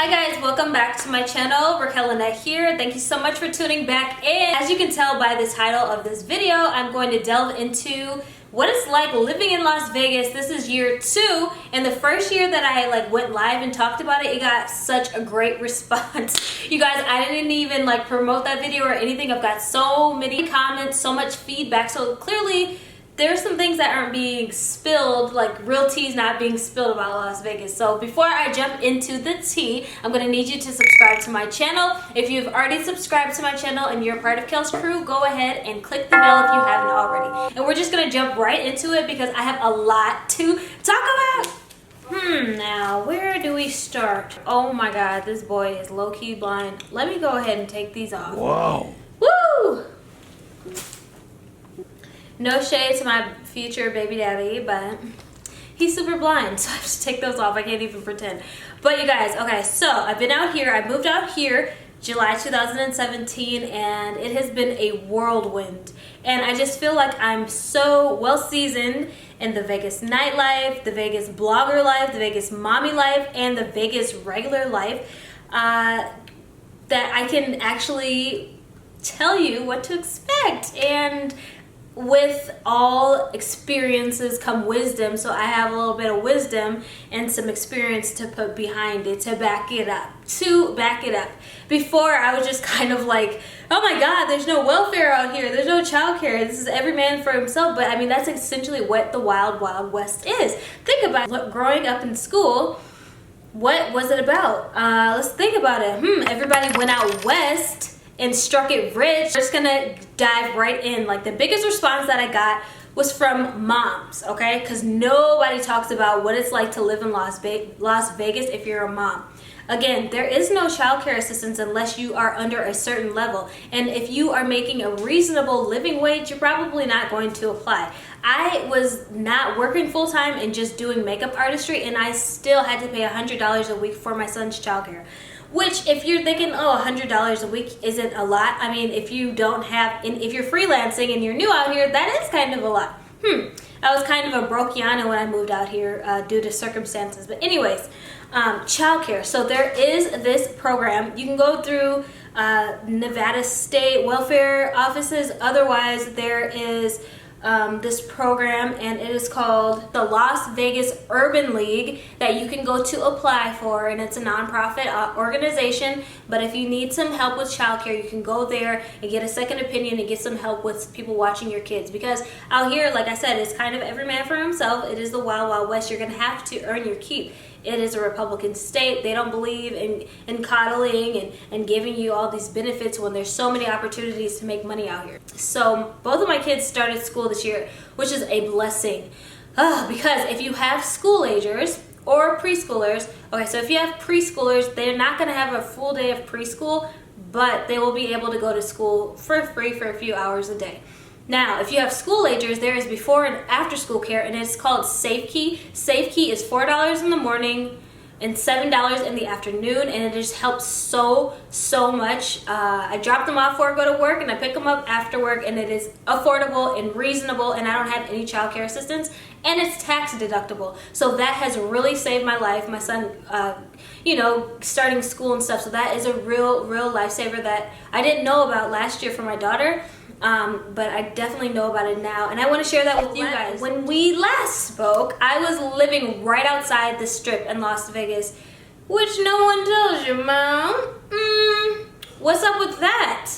Hi guys, welcome back to my channel. Raquel Lynette here. Thank you so much for tuning back in. As you can tell by the title of this video, I'm going to delve into what it's like living in Las Vegas. This is year 2, and the first year that I went live and talked about it, it got such a great response. You guys, I didn't even promote that video or anything. I've got so many comments, so much feedback. So clearly there's some things that aren't being spilled, like real tea's not being spilled about Las Vegas. So before I jump into the tea, I'm gonna need you to subscribe to my channel. If you've already subscribed to my channel and you're part of Kel's crew, go ahead and click the bell if you haven't already. And we're just gonna jump right into it because I have a lot to talk about. Now, where do we start? Oh my God, this boy is low-key blind. Let me go ahead and take these off. Wow. Woo! No shade to my future baby daddy, but he's super blind, so I have to take those off. I can't even pretend. But you guys, okay, so I've been out here. I moved out here July 2017, and it has been a whirlwind. And I just feel like I'm so well seasoned in the Vegas nightlife, the Vegas blogger life, the Vegas mommy life, and the Vegas regular life that I can actually tell you what to expect. And with all experiences come wisdom, so I have a little bit of wisdom and some experience to put behind it to back it up. Before, I was just kind of like, oh my God, there's no welfare out here, there's no childcare, this is every man for himself. But I mean, that's essentially what the wild west is. Think about it. Growing up in school, what was it about? Let's think about it. Everybody went out west and struck it rich. Just gonna dive right in. The biggest response that I got was from moms, okay? Because nobody talks about what it's like to live in Las Vegas if you're a mom. Again, there is no childcare assistance unless you are under a certain level. And if you are making a reasonable living wage, you're probably not going to apply. I was not working full-time and just doing makeup artistry, and I still had to pay $100 a week for my son's childcare. Which, if you're thinking, oh, $100 a week isn't a lot. I mean, if you don't have, and if you're freelancing and you're new out here, that is kind of a lot. I was kind of a brokiana when I moved out here due to circumstances. But anyways, childcare. So there is this program. You can go through Nevada State welfare offices. Otherwise, there is this program, and it is called the Las Vegas Urban League, that you can go to apply for, and it's a nonprofit organization. But if you need some help with childcare, you can go there and get a second opinion and get some help with people watching your kids, because out here, like I said, it's kind of every man for himself. It is the wild west. You're gonna have to earn your keep. It is a Republican state. They don't believe in coddling and giving you all these benefits when there's so many opportunities to make money out here. So both of my kids started school this year, which is a blessing. Because if you have school agers or preschoolers, okay, so if you have preschoolers, they're not gonna have a full day of preschool, but they will be able to go to school for free for a few hours a day. Now, if you have school agers, there is before and after school care, and it's called Safe Key. Safe Key is $4 in the morning and $7 in the afternoon, and it just helps so much. I drop them off before I go to work, and I pick them up after work, and it is affordable and reasonable, and I don't have any childcare assistance, and it's tax deductible. So that has really saved my life. My son, starting school and stuff, so that is a real lifesaver that I didn't know about last year for my daughter. But I definitely know about it now, and I want to share that with you guys. When we last spoke, I was living right outside the Strip in Las Vegas, which no one tells you, Mom. What's up with that?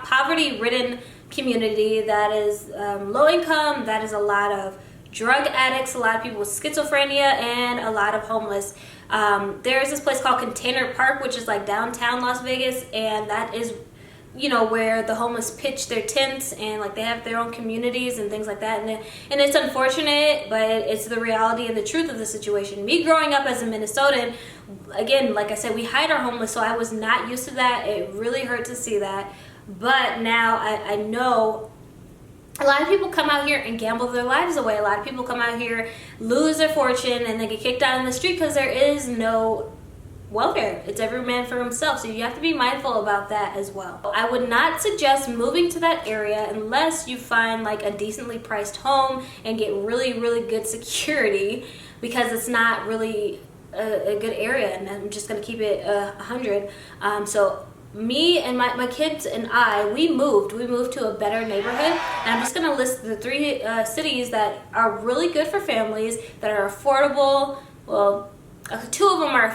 Poverty-ridden community that is low income, that is a lot of drug addicts, a lot of people with schizophrenia, and a lot of homeless. There's this place called Container Park, which is downtown Las Vegas, and that is where the homeless pitch their tents, and they have their own communities and things like that. And it's unfortunate, but it's the reality and the truth of the situation. Me growing up as a Minnesotan, again, like I said, we hide our homeless, so I was not used to that. It really hurt to see that. But now I know a lot of people come out here and gamble their lives away. A lot of people come out here, lose their fortune, and they get kicked out in the street because there is no welfare. It's every man for himself, so you have to be mindful about that as well. I would not suggest moving to that area unless you find a decently priced home and get really good security, because it's not really a good area, and I'm just gonna keep it 100. So me and my kids and we moved to a better neighborhood, and I'm just gonna list the 3 cities that are really good for families, that are affordable. Well, 2 of them are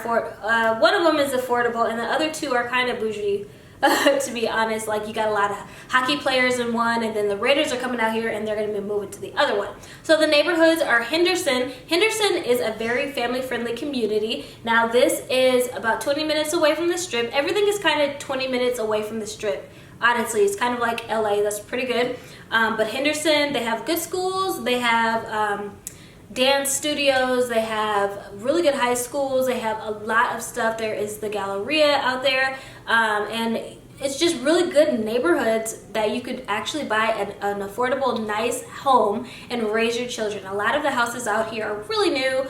one of them is affordable, and the other 2 are kind of bougie. To be honest, like, you got a lot of hockey players in one, and then the Raiders are coming out here and they're going to be moving to the other one. So the neighborhoods are Henderson. Henderson is a very family-friendly community. Now, this is about 20 minutes away from the Strip. Everything is kind of 20 minutes away from the Strip. Honestly, it's kind of like LA. That's pretty good. But Henderson, they have good schools. They have dance studios, they have really good high schools, they have a lot of stuff. There is the Galleria out there, and it's just really good neighborhoods that you could actually buy an affordable, nice home and raise your children. A lot of the houses out here are really new,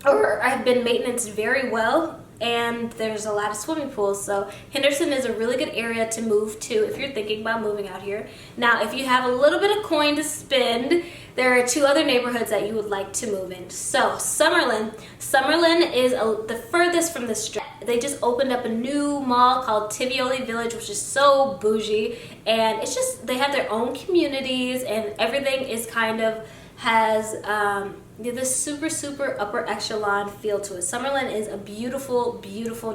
or have been maintained very well, and there's a lot of swimming pools. So Henderson is a really good area to move to if you're thinking about moving out here. Now, if you have a little bit of coin to spend, there are 2 other neighborhoods that you would like to move in. So Summerlin is the furthest from the Strip. They just opened up a new mall called Tivioli Village, which is so bougie, and it's just, they have their own communities, and everything is kind of has this super upper echelon feel to it. Summerlin is a beautiful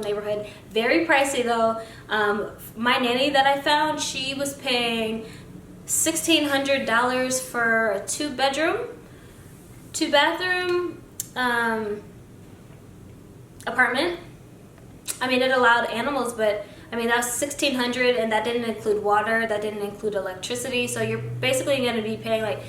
neighborhood. Very pricey though. My nanny that I found, she was paying $1,600 for a 2-bedroom, 2-bathroom apartment. I mean, it allowed animals, but I mean, that was $1,600, and that didn't include water, that didn't include electricity. So you're basically going to be paying like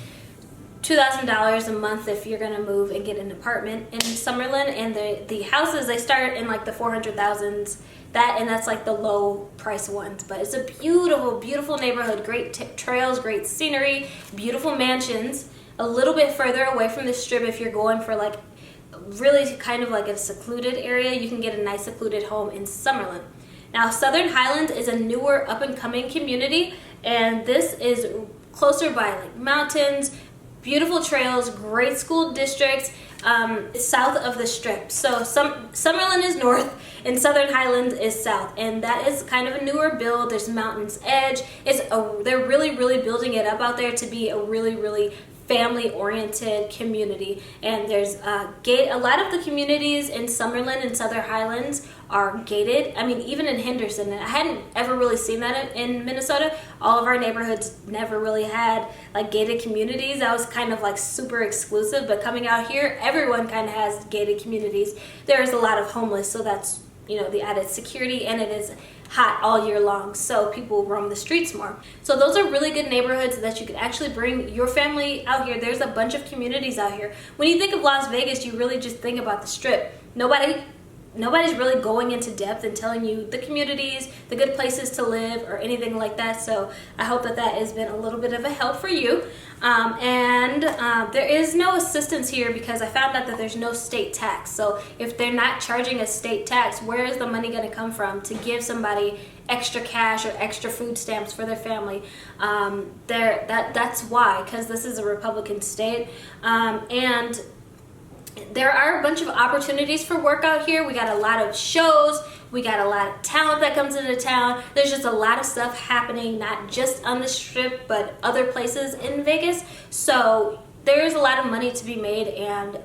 $2,000 a month if you're going to move and get an apartment in Summerlin. And the houses, they start in like the 400,000s. That's like the low price ones, but it's a beautiful neighborhood. Great trails, great scenery, beautiful mansions. A little bit further away from the Strip, if you're going for like really kind of like a secluded area, you can get a nice secluded home in Summerlin. Now, Southern Highlands is a newer up and coming community, and this is closer by like mountains, beautiful trails, great school districts, south of the Strip. So Summerlin is north and Southern Highlands is south, and that is kind of a newer build. There's Mountain's Edge. They're really building it up out there to be a really family-oriented community. And there's a lot of the communities in Summerlin and Southern Highlands are gated. I mean, even in Henderson, and I hadn't ever really seen that in Minnesota. All of our neighborhoods never really had like gated communities. That was kind of like super exclusive, but coming out here, everyone kind of has gated communities. There's a lot of homeless, so that's, you know, the added security, and it is hot all year long, so people roam the streets more. So those are really good neighborhoods that you could actually bring your family out here. There's a bunch of communities out here. When you think of Las Vegas, you really just think about the Strip. Nobody's really going into depth and telling you the communities, the good places to live, or anything like that. So I hope that has been a little bit of a help for you. There is no assistance here because I found out that there's no state tax. So if they're not charging a state tax, where is the money going to come from to give somebody extra cash or extra food stamps for their family? That's why, because this is a Republican state. And there are a bunch of opportunities for work out here. We got a lot of shows. We got a lot of talent that comes into town. There's just a lot of stuff happening, not just on the Strip, but other places in Vegas. So there's a lot of money to be made and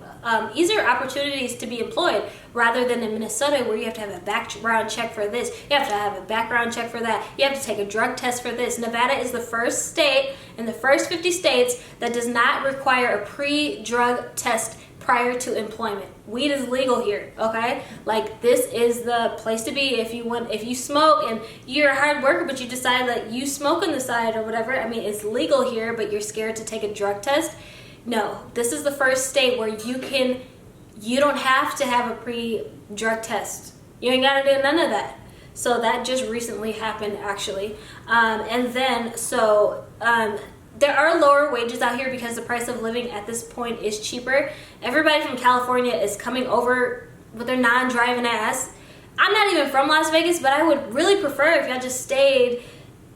easier opportunities to be employed rather than in Minnesota where you have to have a background check for this. You have to have a background check for that. You have to take a drug test for this. Nevada is the first state in the first 50 states that does not require a pre-drug test prior to employment. Weed is legal here, okay? Like, this is the place to be if you smoke and you're a hard worker but you decide that you smoke on the side or whatever. I mean, it's legal here, but you're scared to take a drug test. No, this is the first state where you don't have to have a pre-drug test. You ain't gotta do none of that. So that just recently happened, actually. There are lower wages out here because the price of living at this point is cheaper. Everybody from California is coming over with their non-driving ass. I'm not even from Las Vegas, but I would really prefer if y'all just stayed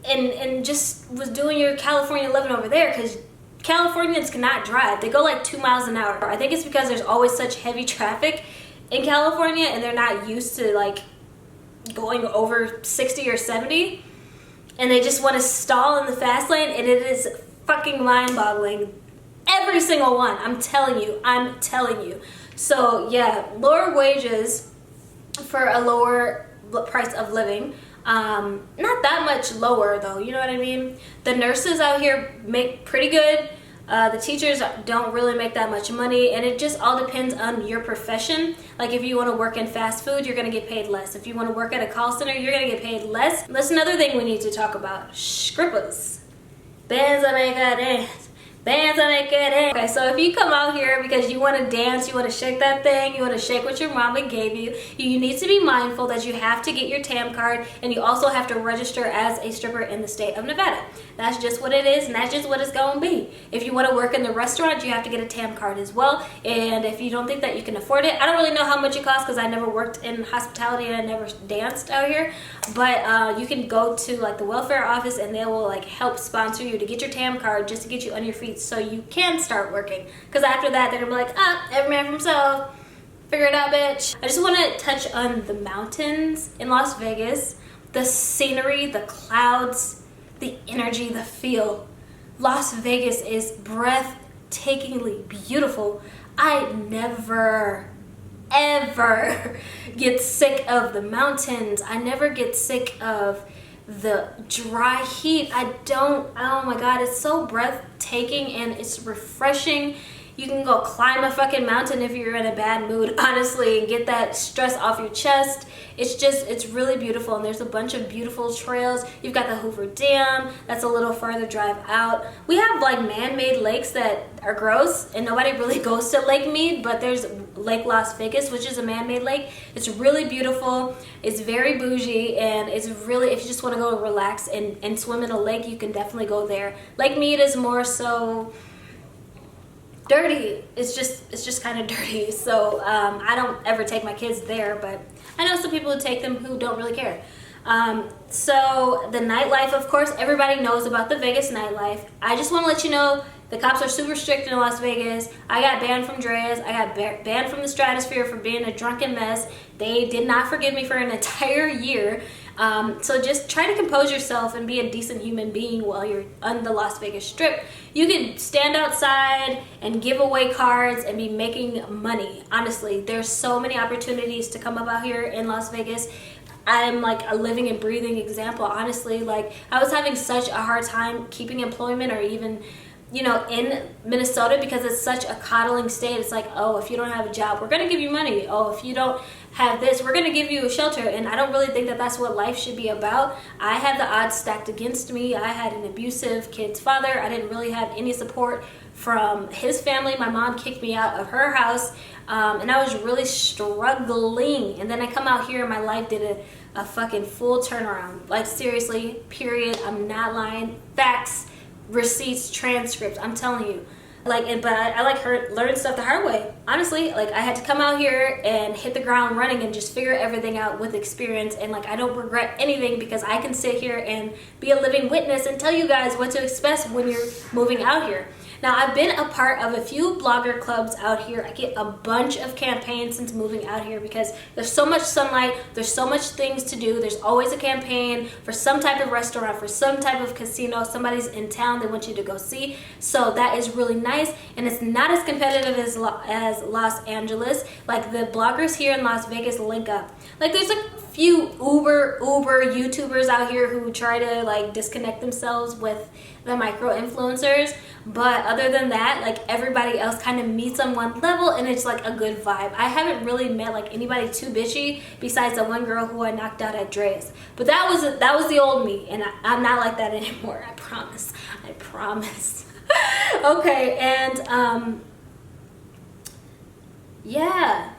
and just was doing your California living over there, because Californians cannot drive. They go like 2 miles an hour. I think it's because there's always such heavy traffic in California and they're not used to like going over 60 or 70, and they just want to stall in the fast lane, and it is fucking mind-boggling. Every single one. I'm telling you. So yeah, lower wages for a lower price of living. Not that much lower though, you know what I mean? The nurses out here make pretty good. The teachers don't really make that much money, and it just all depends on your profession. Like if you want to work in fast food, you're going to get paid less. If you want to work at a call center, you're going to get paid less. That's another thing we need to talk about. Strippers. Bands that make a dance. Bands that make it in. Okay, so if you come out here because you want to dance, you want to shake that thing, you want to shake what your mama gave you, you need to be mindful that you have to get your TAM card, and you also have to register as a stripper in the state of Nevada. That's just what it is, and that's just what it's going to be. If you want to work in the restaurant, you have to get a TAM card as well, and if you don't think that you can afford it, I don't really know how much it costs because I never worked in hospitality and I never danced out here, but you can go to like the welfare office and they will like help sponsor you to get your TAM card just to get you on your feet so you can start working, because after that they're gonna be like, every man for himself, figure it out, bitch. I just want to touch on the mountains in Las Vegas, the scenery, the clouds, the energy, the feel. Las Vegas is breathtakingly beautiful. I never ever get sick of the mountains. I never get sick of the dry heat. Oh my god, it's so breathtaking and it's refreshing. You can go climb a fucking mountain if you're in a bad mood, honestly, and get that stress off your chest. It's really beautiful, and there's a bunch of beautiful trails. You've got the Hoover Dam, that's a little farther drive out. We have like man-made lakes that are gross, and nobody really goes to Lake Mead, but there's Lake Las Vegas, which is a man-made lake. It's really beautiful, it's very bougie, and it's really, if you just want to go relax and swim in a lake, you can definitely go there. Lake Mead is more so dirty. It's just kind of dirty, so I don't ever take my kids there, but I know some people who take them who don't really care. So the nightlife, of course, everybody knows about the Vegas nightlife. I just want to let you know the cops are super strict in Las Vegas. I got banned from Dre's. I got banned from the Stratosphere for being a drunken mess. They did not forgive me for an entire year. So just try to compose yourself and be a decent human being while you're on the Las Vegas Strip. You can stand outside and give away cards and be making money. Honestly, there's so many opportunities to come up out here in Las Vegas. I'm like a living and breathing example, honestly. Like, I was having such a hard time keeping employment, or even, you know, in Minnesota, because it's such a coddling state. It's like, oh, if you don't have a job, we're going to give you money. Oh, if you don't have this, we're going to give you a shelter. And I don't really think that that's what life should be about. I had the odds stacked against me. I had an abusive kid's father. I didn't really have any support from his family. My mom kicked me out of her house, and I was really struggling. And then I come out here and my life did a fucking full turnaround. Like, seriously, period. I'm not lying. Facts, receipts, transcripts, I'm telling you. Like, but I like learned stuff the hard way, honestly. Like, I had to come out here and hit the ground running and just figure everything out with experience. And like, I don't regret anything, because I can sit here and be a living witness and tell you guys what to expect when you're moving out here. Now, I've been a part of a few blogger clubs out here. I get a bunch of campaigns since moving out here, because there's so much sunlight, there's so much things to do. There's always a campaign for some type of restaurant, for some type of casino. Somebody's in town they want you to go see. So that is really nice, and it's not as competitive as Los Angeles. Like, the bloggers here in Las Vegas link up. Like, there's a few Uber YouTubers out here who try to like disconnect themselves with the micro influencers, but other than that, like, everybody else kind of meets on one level, and it's like a good vibe. I haven't really met like anybody too bitchy besides the one girl who I knocked out at Dre's, but that was the old me, and I'm not like that anymore. I promise. Okay, and yeah,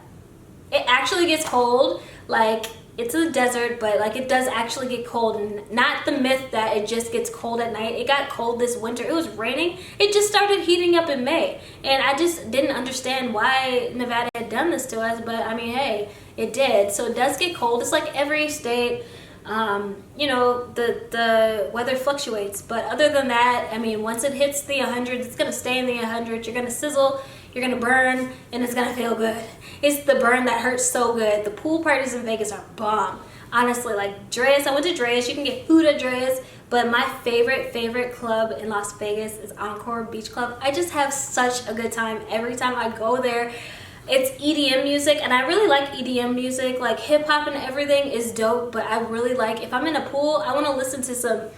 it actually gets cold. Like, it's a desert, but like, it does actually get cold, and not the myth that it just gets cold at night. It got cold this winter. It was raining. It just started heating up in May, and I just didn't understand why Nevada had done this to us, but I mean, hey, it did. So it does get cold. It's like every state. You know, the weather fluctuates, but other than that, I mean, once it hits the 100, it's gonna stay in the 100. You're gonna sizzle, you're gonna burn, and it's gonna feel good. It's the burn that hurts so good. The pool parties in Vegas are bomb. Honestly, like Dreas, I went to Dreas. You can get food at Dreas, but my favorite club in Las Vegas is Encore Beach Club. I just have such a good time every time I go there. It's EDM music, and I really like EDM music. Like hip hop and everything is dope, but I really like, if I'm in a pool, I want to listen to some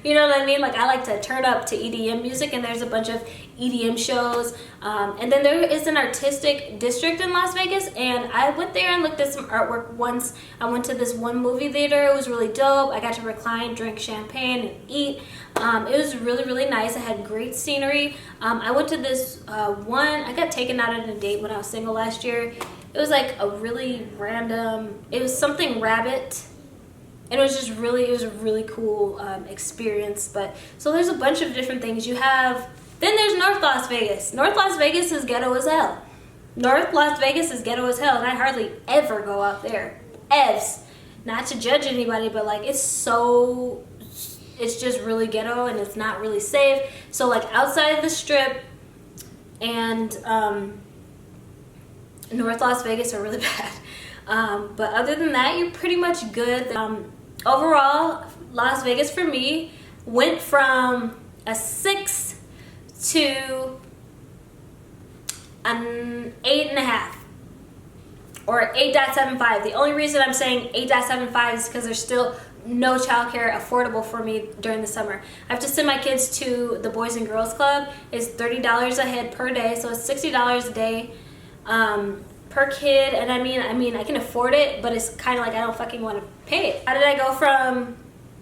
you know what I mean? Like I like to turn up to EDM music, and there's a bunch of EDM shows. And then there is an artistic district in Las Vegas, and I went there and looked at some artwork once. I went to this one movie theater. It was really dope. I got to recline, drink champagne, and eat. It was really nice. It had great scenery. I went to this one, I got taken out on a date when I was single last year. It was like a really random, it was something rabbit. And it was just really, it was a really cool experience. But so there's a bunch of different things you have. Then there's North Las Vegas. North Las Vegas is ghetto as hell. North Las Vegas is ghetto as hell, and I hardly ever go out there. Evs. Not to judge anybody, but like it's just really ghetto, and it's not really safe. So like outside of the strip and North Las Vegas are really bad. But other than that, you're pretty much good. Overall, Las Vegas for me went from a 6 to an 8.5 or 8.75. The only reason I'm saying 8.75 is because there's still no childcare affordable for me during the summer. I have to send my kids to the Boys and Girls Club. It's $30 a head per day, so it's $60 a day. Per kid, and I mean I can afford it, but it's kind of like I don't fucking want to pay it. How did I go from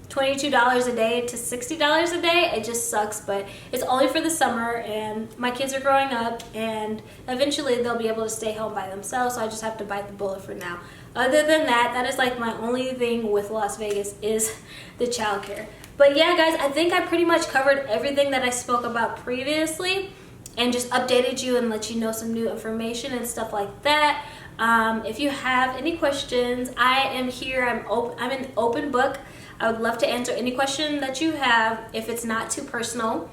$22 a day to $60 a day? It just sucks, but it's only for the summer, and my kids are growing up, and eventually they'll be able to stay home by themselves, so I just have to bite the bullet for now. Other than that, that is like my only thing with Las Vegas is the childcare. But yeah, guys, I think I pretty much covered everything that I spoke about previously, and just updated you and let you know some new information and stuff like that. If you have any questions, I am here. I'm an open book. I would love to answer any question that you have if it's not too personal.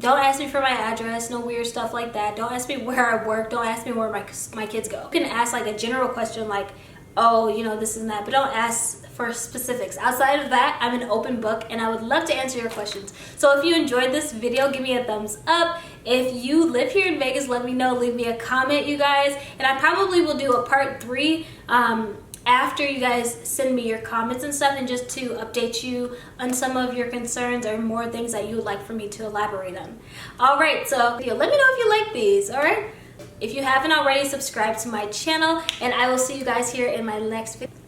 Don't ask me for my address, no weird stuff like that. Don't ask me where I work. Don't ask me where my kids go. You can ask like a general question like, oh, you know, this and that, but don't ask for specifics. Outside of that, I'm an open book, and I would love to answer your questions. So if you enjoyed this video, give me a thumbs up. If you live here in Vegas, let me know. Leave me a comment, you guys. And I probably will do a part 3 after you guys send me your comments and stuff, and just to update you on some of your concerns or more things that you would like for me to elaborate on. All right, so let me know if you like these, all right? If you haven't already, subscribe to my channel, and I will see you guys here in my next video.